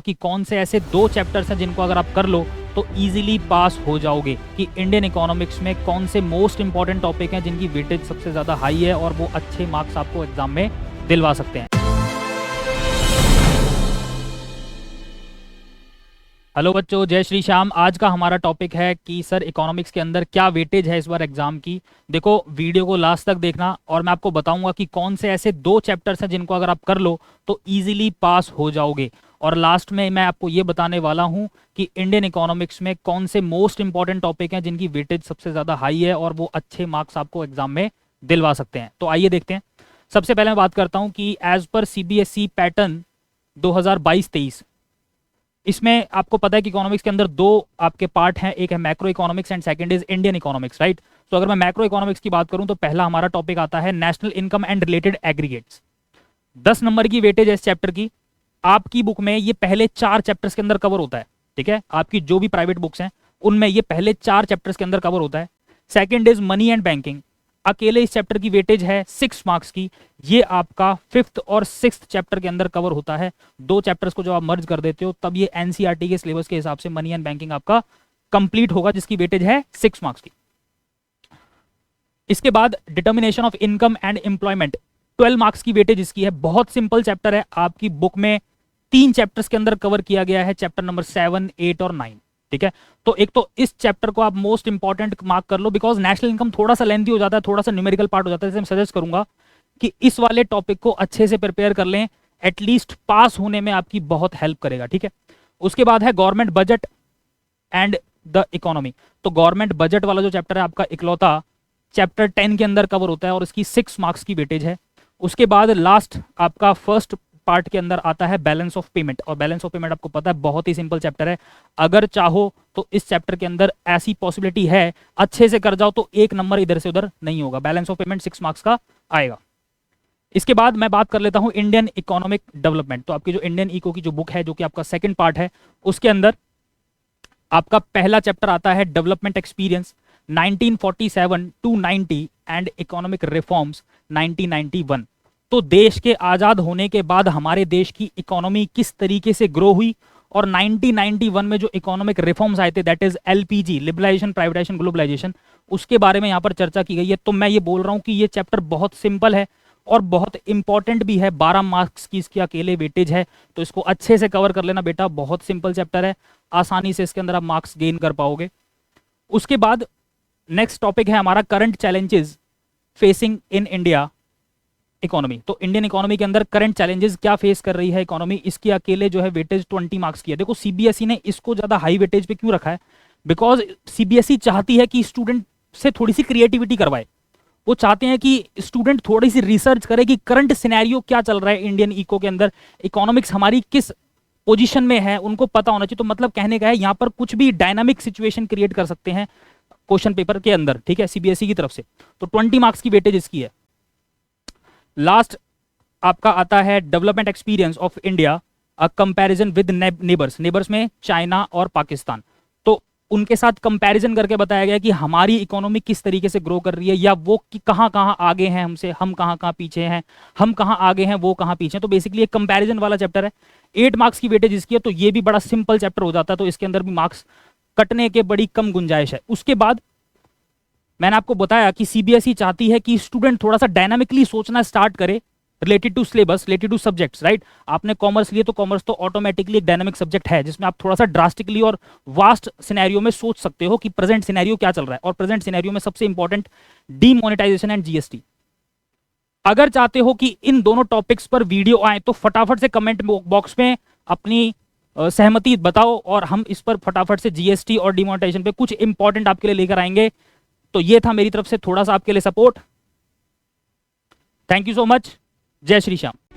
कि कौन से ऐसे दो चैप्टर्स हैं जिनको अगर आप कर लो तो इजीली पास हो जाओगे, कि इंडियन इकोनॉमिक्स में कौन से मोस्ट इंपॉर्टेंट टॉपिक हैं जिनकी वेटेज सबसे ज़्यादा हाई है और वो अच्छे मार्क्स आपको एग्जाम में दिलवा सकते हैं। हेलो बच्चों, जय श्री श्याम। आज का हमारा टॉपिक है कि सर इकोनॉमिक्स के अंदर क्या वेटेज है इस बार एग्जाम की। देखो, वीडियो को लास्ट तक देखना और मैं आपको बताऊंगा कि कौन से ऐसे दो चैप्टर्स हैं जिनको अगर आप कर लो तो इजीली पास हो जाओगे। और लास्ट में मैं आपको ये बताने वाला हूं कि इंडियन इकोनॉमिक्स में कौन से मोस्ट इंपॉर्टेंट टॉपिक हैं जिनकी वेटेज सबसे ज़्यादा हाई है और वो अच्छे मार्क्स आपको एग्जाम में दिलवा सकते हैं। तो आइए देखते हैं। सबसे पहले मैं बात करता हूँ कि एज पर सीबीएसई पैटर्न 2022-23 इसमें आपको पता है कि इकोनॉमिक्स के अंदर दो आपके पार्ट हैं, एक है macro economics and second is Indian economics, right. तो अगर मैं मैक्रो इकोनॉमिक्स की बात करूं तो पहला हमारा टॉपिक आता है national income and related aggregates. 10 number की वेटेज है इस चैप्टर की। आपकी बुक में ये पहले 4 चैप्टर्स के अंदर कवर होता है, ठीक है। आपकी जो भी प्राइवेट बुक्स हैं उनमें ये पहले 4 चैप्टर्स के अंदर कवर होता है। Second is money and banking, अकेले इस चैप्टर की वेटेज है 6 मार्क्स की। ये आपका 5th और 6th चैप्टर के अंदर कवर होता है। दो चैप्टर्स को जब आप मर्ज कर देते हो तब ये एनसीईआरटी के सिलेबस के हिसाब से मनी एंड बैंकिंग आपका कंप्लीट होगा, जिसकी वेटेज है 6 मार्क्स की। इसके बाद determination of income and employment, 12 marks की वेटेज इसकी है। बहुत सिंपल चैप्टर है, आपकी बुक में 3 चैप्टर्स के अंदर कवर किया गया है, चैप्टर नंबर 7, 8 और 9, ठीक है। तो एक तो इस चैप्टर को आप मोस्ट इंपॉर्टेंट मार्क कर लो, बिकॉज नेशनल इनकम थोड़ा सा लेंथी हो जाता है, थोड़ा सा न्यूमेरिकल पार्ट हो जाता है। मैं सजेस्ट करूंगा कि इस वाले टॉपिक को अच्छे से प्रिपेयर कर लें, एटलीस्ट पास होने में आपकी बहुत हेल्प करेगा, ठीक है। उसके बाद है government budget and the economy. तो गवर्नमेंट बजट वाला जो चैप्टर है आपका इकलौता चैप्टर 10 के अंदर कवर होता है और इसकी 6 मार्क्स की वेटेज है। उसके बाद लास्ट आपका फर्स्ट पार्ट के अंदर आता है बैलेंस ऑफ पेमेंट, और बैलेंस ऑफ पेमेंट आपको पता है बहुत ही सिंपल चैप्टर है। अगर चाहो तो इस चैप्टर के अंदर ऐसी पॉसिबिलिटी है, अच्छे से कर जाओ तो 1 नंबर इधर से उधर नहीं होगा। बैलेंस ऑफ पेमेंट 6 मार्क्स का आएगा। इसके बाद मैं बात कर लेता हूं इंडियन इकोनॉमिक डेवलपमेंट। तो आपकी जो इंडियन इको की जो बुक है, जो कि आपका सेकंड पार्ट है, उसके अंदर आपका पहला चैप्टर आता है development experience 1947 to 90 and economic reforms 1991। तो देश के आजाद होने के बाद हमारे देश की इकोनॉमी किस तरीके से ग्रो हुई और 1991 में जो इकोनॉमिक रिफॉर्म्स आए थे, that is LPG, liberalisation, privatisation, globalisation, उसके बारे में यहां पर चर्चा की गई है। तो मैं ये बोल रहा हूं कि ये चैप्टर बहुत सिंपल है और बहुत इंपॉर्टेंट भी है। 12 मार्क्स की इसकी अकेले वेटेज है, तो इसको अच्छे से कवर कर लेना बेटा। बहुत सिंपल चैप्टर है, आसानी से इसके अंदर आप मार्क्स गेन कर पाओगे। उसके बाद नेक्स्ट टॉपिक है हमारा current challenges facing in India economy. तो इंडियन इकोनॉमी के अंदर करंट चैलेंजेस क्या फेस कर रही है इकोनॉमी, इसकी अकेले जो है वेटेज 20 मार्क्स की है। देखो, सीबीएसई ने इसको ज्यादा हाई वेटेज पे क्यों रखा है? बिकॉज सीबीएसई चाहती है कि स्टूडेंट से थोड़ी सी क्रिएटिविटी करवाए। वो चाहते हैं कि स्टूडेंट थोड़ी सी रिसर्च करे कि करंट सिनेरियो क्या चल रहा है इंडियन इको के अंदर, इकोनॉमिक्स हमारी किस पोजीशन में है, उनको पता होना चाहिए। तो मतलब कहने का है यहां पर कुछ भी डायनामिक सिचुएशन क्रिएट कर सकते हैं क्वेश्चन पेपर के अंदर, ठीक है, सीबीएसई की तरफ से। तो 20 मार्क्स की वेटेज इसकी है। लास्ट आपका आता है development experience of India, a comparison with neighbours. Neighbours में चाइना और पाकिस्तान, तो उनके साथ कंपैरिजन करके बताया गया कि हमारी इकोनॉमी किस तरीके से ग्रो कर रही है, या वो कि कहां कहां आगे हैं हमसे, हम कहां कहां पीछे हैं, हम कहां आगे हैं वो कहां पीछे हैं। तो बेसिकली एक कंपैरिजन वाला चैप्टर है। 8 मार्क्स की वेटेज इसकी है, तो ये भी बड़ा सिंपल चैप्टर हो जाता है, तो इसके अंदर भी मार्क्स कटने के बड़ी कम गुंजाइश है। उसके बाद मैंने आपको बताया कि सीबीएसई चाहती है कि स्टूडेंट थोड़ा सा डायनामिकली सोचना स्टार्ट करे related to syllabus, related to subjects, right. आपने कॉमर्स लिए तो कॉमर्स तो ऑटोमेटिकली एक डायनामिक सब्जेक्ट है, जिसमें आप थोड़ा सा ड्रास्टिकली और वास्ट सिनेरियो में सोच सकते हो कि प्रेजेंट सिनेरियो क्या चल रहा है। और प्रेजेंट सिनेरियो में सबसे इंपॉर्टेंट डीमोनेटाइजेशन एंड जीएसटी। अगर चाहते हो कि इन दोनों टॉपिक्स पर वीडियो आए तो फटाफट से कमेंट बॉक्स में अपनी सहमति बताओ और हम इस पर फटाफट से जीएसटी और डीमोनेटाइजेशन पे कुछ इंपॉर्टेंट आपके लिए लेकर आएंगे। तो ये था मेरी तरफ से थोड़ा सा आपके लिए support. Thank you so much. जय श्री श्याम।